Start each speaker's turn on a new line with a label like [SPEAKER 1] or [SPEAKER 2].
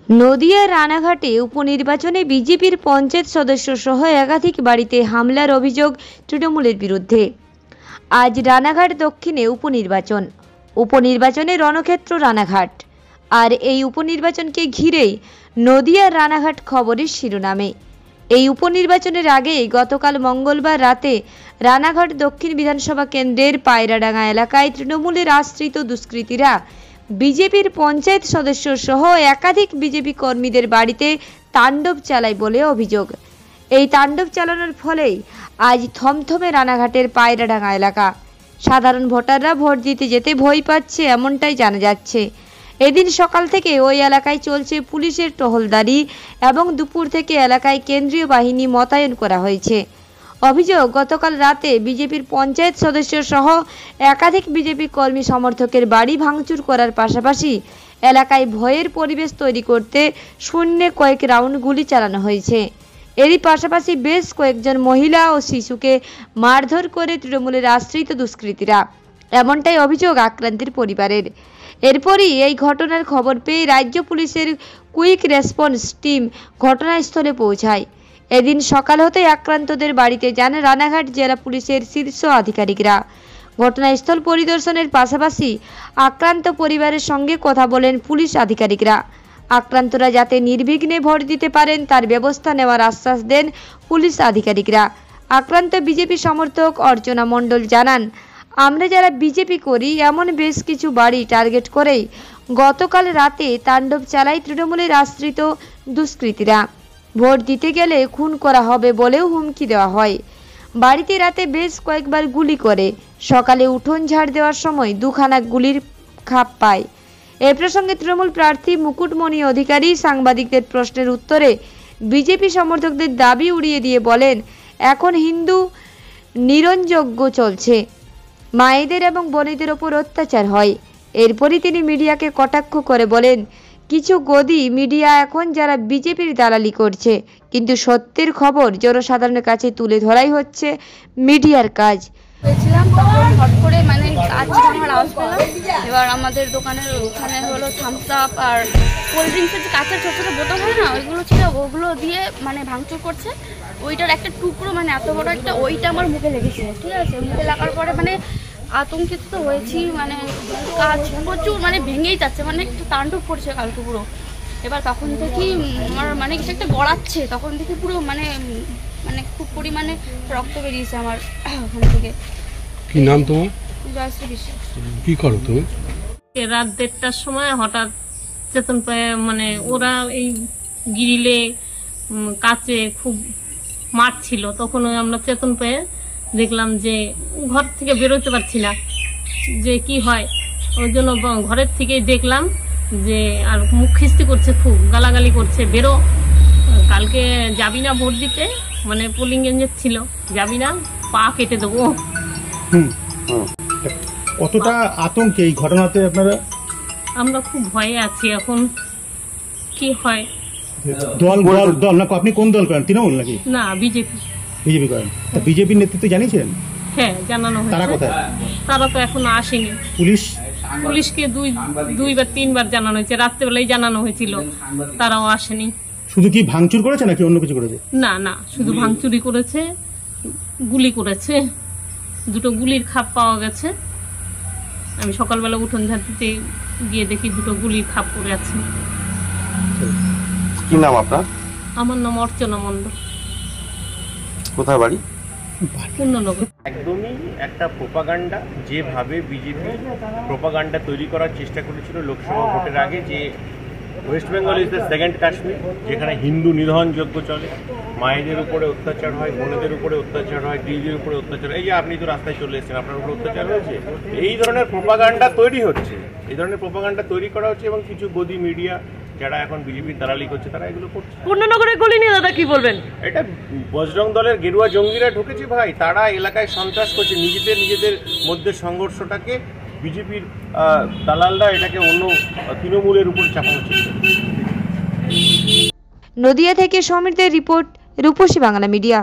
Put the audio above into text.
[SPEAKER 1] নদিয়া রানাঘাটে উপনির্বাচনে বিজেপির পঞ্চায়েত সদস্য সহ একাধিক বাড়িতে হামলার অভিযোগ তৃণমূলের বিরুদ্ধে। আজ রানাঘাট দক্ষিণে উপনির্বাচনে রণক্ষেত্র রানাঘাট। আর এই উপনির্বাচনকে ঘিরেই নদিয়ার রানাঘাট খবরের শিরোনামে। এই উপনির্বাচনের আগে গতকাল মঙ্গলবার রাতে রানাঘাট দক্ষিণ বিধানসভা কেন্দ্রের পায়রাডাঙ্গা এলাকায় তৃণমূলের আশ্রিত দুষ্কৃতীরা বিজেপির পঞ্চায়েত সদস্য সহ একাধিক বিজেপি কর্মীদের বাড়িতে তাণ্ডব চালায় বলে অভিযোগ। এই তাণ্ডব চালানোর ফলেই আজ থমথমে রানাঘাটের পায়রাডাঙ্গা এলাকা। সাধারণ ভোটাররা ভোট দিতে যেতে ভয় পাচ্ছে এমনটাই জানা যাচ্ছে। এদিন সকাল থেকে ওই এলাকায় চলছে পুলিশের টহলদারি এবং দুপুর থেকে এলাকায় কেন্দ্রীয় বাহিনী মোতায়েন করা হয়েছে। অভিযোগ, গতকাল রাতে বিজেপির পঞ্চায়েত সদস্য সহ একাধিক বিজেপি কর্মী সমর্থকের বাড়ি ভাঙচুর করার পাশাপাশি এলাকায় ভয়ের পরিবেশ তৈরি করতে শূন্যে কয়েক রাউন্ড গুলি চালানো হয়েছে। এরই পাশাপাশি বেশ কয়েকজন মহিলা ও শিশুকে মারধর করে তৃণমূলের আশ্রিত দুষ্কৃতীরা, এমনটাই অভিযোগ আক্রান্তের পরিবারের। এরপরই এই ঘটনার খবর পেয়ে রাজ্য পুলিশের কুইক রেসপন্স টিম ঘটনাস্থলে পৌঁছায়। এদিন সকাল হতে আক্রান্তদের বাড়িতে যান রানাঘাট জেলা পুলিশের শীর্ষ আধিকারিকরা। ঘটনাস্থল পরিদর্শনের পাশাপাশি আক্রান্ত পরিবারের সঙ্গে কথা বলেন পুলিশ আধিকারিকরা। আক্রান্তরা যাতে নির্বিঘ্নে ভোট দিতে পারেন তার ব্যবস্থা নেওয়ার আশ্বাস দেন পুলিশ আধিকারিকরা। আক্রান্ত বিজেপি সমর্থক অর্চনা মণ্ডল জানান, আমরা যারা বিজেপি করি এমন বেশ কিছু বাড়ি টার্গেট করেই গতকাল রাতে তাণ্ডব চালায় তৃণমূলের আশ্রিত দুষ্কৃতীরা। ভোট দিতে গেলে খুন করা হবে বলেও হুমকি দেওয়া হয়। বাড়িতে রাতে বেশ কয়েকবার গুলি করে সকালে উঠোন ঝাড় দেওয়ার সময় দুখানা গুলির খাপ পায়। এ প্রসঙ্গে তৃণমূল প্রার্থী মুকুটমণি অধিকারী সাংবাদিকদের প্রশ্নের উত্তরে বিজেপি সমর্থকদের দাবি উড়িয়ে দিয়ে বলেন, এখন হিন্দু নিরঞ্জজ্ঞ চলছে, মায়েদের এবং বোনেদের ওপর অত্যাচার হয়। এরপরই তিনি মিডিয়াকে কটাক্ষ করে বলেন, কিছু গদি মিডিয়া এখন যারা বিজেপির দালালি করছে, কিন্তু সত্যের খবর জনসাধারণের কাছে তুলে ধরাই হচ্ছে মিডিয়ার কাজ।
[SPEAKER 2] হয়েছিলাম তখন হট করে কাজ ভাঙার আওয়াজ পেলাম। এবার আমাদের দোকানের ওখানে হলো থামস আপ আর কোল্ড ড্রিঙ্কসের যে কাঁচের ছোটো ছোটো বোতল হয় না, ওইগুলো ছিল, ওগুলো দিয়ে ভাঙচুর করছে। ওইটার একটা টুকরো এত বড় একটা, ওইটা আমার মুখে লেগেছে। ঠিক আছে, মুখে লাগার পরে আতঙ্কিত তো হয়েছি। কাজ প্রচুর ভেঙেই যাচ্ছে, একটু তাণ্ডব করছে কালকে পুরো। এবার তখন দেখি আমার কিছু একটা গড়াচ্ছে, তখন দেখি পুরো খুব পরিমাণে রক্ত বেরিয়েছে আমার ওখান থেকে।
[SPEAKER 3] কি নাম তোমার?
[SPEAKER 2] জয়শ্রী বিশ্বাস।
[SPEAKER 3] কি করো তুমি?
[SPEAKER 4] রাত 1:30টার সময় হঠাৎ চেতন পেয়ে ওরা এই গ্রিলে কাচে খুব মারছিল। তখন আমরা চেতন পেয়ে দেখলাম যে ঘর থেকে বেরোতে পারছি না, যে কি হয়। ওই জন্য ঘরের থেকেই দেখলাম যে আর মুখ খিস্তি করছে, খুব গালাগালি করছে, বেরো, কালকে যাবি না ভোট দিতে, পোলিং এজেন্ট ছিল, যাবি না, পা কেটে দেবো।
[SPEAKER 5] কতটা আতঙ্কে এই ঘটনাতে আপনারা?
[SPEAKER 4] আমরা খুব ভয়ে আছি, এখন কি হয়।
[SPEAKER 5] দল না, আপনি কোন দল করেন? তৃণমূল নাকি?
[SPEAKER 4] না, বিজেপি।
[SPEAKER 5] বিজেপি করেন। বিজেপির নেতৃত্বে জানিয়েছিলেন?
[SPEAKER 4] হ্যাঁ, জানানো হয়েছে।
[SPEAKER 5] তারা কোথায়?
[SPEAKER 4] তারা তো এখনো আসেনি। পুলিশকে দুইবার তিনবার জানানো হয়েছে, রাত্রেবেলায় জানানো হয়েছিল, তারাও আসেনি।
[SPEAKER 5] শুধু কি ভাঙচুর করেছে নাকি অন্য কিছু করেছে?
[SPEAKER 4] না, শুধু ভাঙচুরি করেছে, গুলি করেছে, দুটো গুলির খাপ পাওয়া গেছে। আমি সকালবেলা উঠোন ঝাড় দিতে গিয়ে দেখি দুটো গুলির খাপ পড়ে আছে।
[SPEAKER 6] কি নাম আপনার?
[SPEAKER 4] আমার নাম অর্চনা মণ্ডল।
[SPEAKER 6] কোথায় বাড়ি?
[SPEAKER 4] পূর্ণনগর।
[SPEAKER 7] একদমই একটা প্রোপাগান্ডা, যেভাবে বিজেপি প্রোপাগান্ডা তৈরি করার চেষ্টা করেছিল লোকসভা ভোটের আগে, যে West Bengal is the second Kashmir, যেখানে হিন্দু নিধনযজ্ঞ চলে, মায়েদের উপরে অত্যাচার হয়, বোনেদের উপরে অত্যাচার হয়, দিদিদের উপরে অত্যাচার। এই যে আপনি তো রাস্তায় চলে এসেছেন, আপনার উপরে অত্যাচার হয়েছে। এই ধরনের প্রোপাগান্ডা তৈরি হচ্ছে, এই ধরনের প্রোপাগান্ডা তৈরি করা হচ্ছে, এবং কিছু গদি মিডিয়া যারা এখন বিজেপির দালালি করছে তারা এগুলো করছে।
[SPEAKER 4] পূর্ণনগরের গলি নিয়ে দাদা কি বলবেন?
[SPEAKER 7] এটা বজরং দলের গেরুয়া জঙ্গিরা ঢুকেছে ভাই, তারা এলাকায় সন্ত্রাস করছে, নিজেদের মধ্যে সংঘর্ষটাকে বিজেপির দালালরা এটাকে অন্য তৃণমূলের উপর চাপানো চেষ্টা করছে।
[SPEAKER 1] নদিয়া থেকে সমীরদের রিপোর্ট, রূপসী বাংলা মিডিয়া।